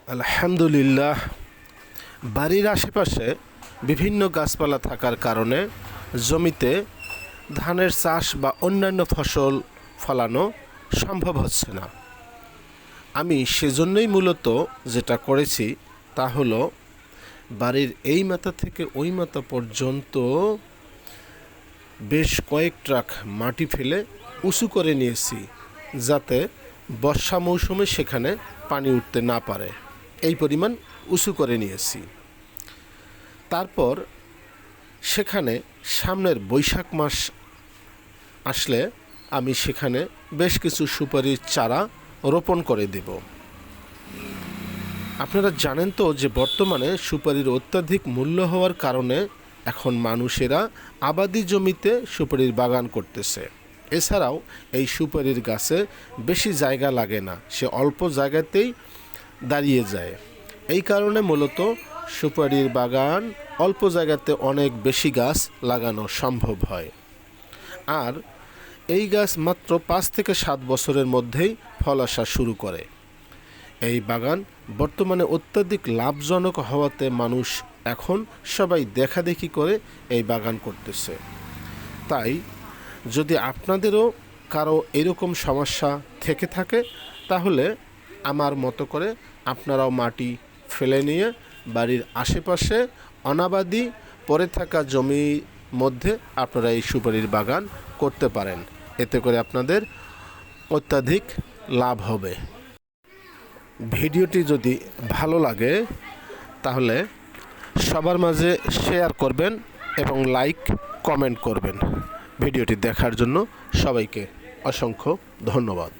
আলহামদুলিল্লাহ। বাড়ির আশেপাশে বিভিন্ন গাছপালা থাকার কারণে জমিতে ধানের চাষ বা অন্যান্য ফসল ফলানো সম্ভব হচ্ছে না। আমি সেজন্যই মূলত যেটা করেছি তা হলো বাড়ির এই মাথা থেকে ওই মাথা পর্যন্ত বেশ কয়েক ট্রাক মাটি ফেলে উঁচু করে নিয়েছি, যাতে বর্ষা মৌসুমে সেখানে পানি উঠতে না পারে। এই পরিমাণ উঁচু করে নিয়েছি। তারপর সেখানে সামনের বৈশাখ মাস আসলে আমি সেখানে বেশ কিছু সুপারির চারা রোপণ করে দেব। আপনারা জানেন তো যে বর্তমানে সুপারির অত্যাধিক মূল্য হওয়ার কারণে এখন মানুষেরা আবাদি জমিতে সুপারির বাগান করতেছে। এছাড়াও এই সুপারির গাছে বেশি জায়গা লাগে না, সে অল্প জায়গাতেই দাঁড়িয়ে যায়। এই কারণে মূলত সুপারির বাগান অল্প জায়গাতে অনেক বেশি গাছ লাগানো সম্ভব হয়। আর এই গাছ মাত্র 5 থেকে 7 বছরের মধ্যেই ফল আসা শুরু করে। এই বাগান বর্তমানে অত্যাধিক লাভজনক হওয়াতে মানুষ এখন সবাই দেখাদেখি করে এই বাগান করতেছে। তাই যদি আপনাদেরও কারো এরকম সমস্যা থেকে থাকে, তাহলে আমার মতো করে আপনারাও মাটি ফেলে নিয়ে বাড়ির আশেপাশে অনাবাদি পড়ে থাকা জমির মধ্যে আপনারা এই সুপারির বাগান করতে পারেন। এতে করে আপনাদের অত্যাধিক লাভ হবে। ভিডিওটি যদি ভালো লাগে তাহলে সবার মাঝে শেয়ার করবেন এবং লাইক কমেন্ট করবেন। ভিডিওটি দেখার জন্য সবাইকে অসংখ্য ধন্যবাদ।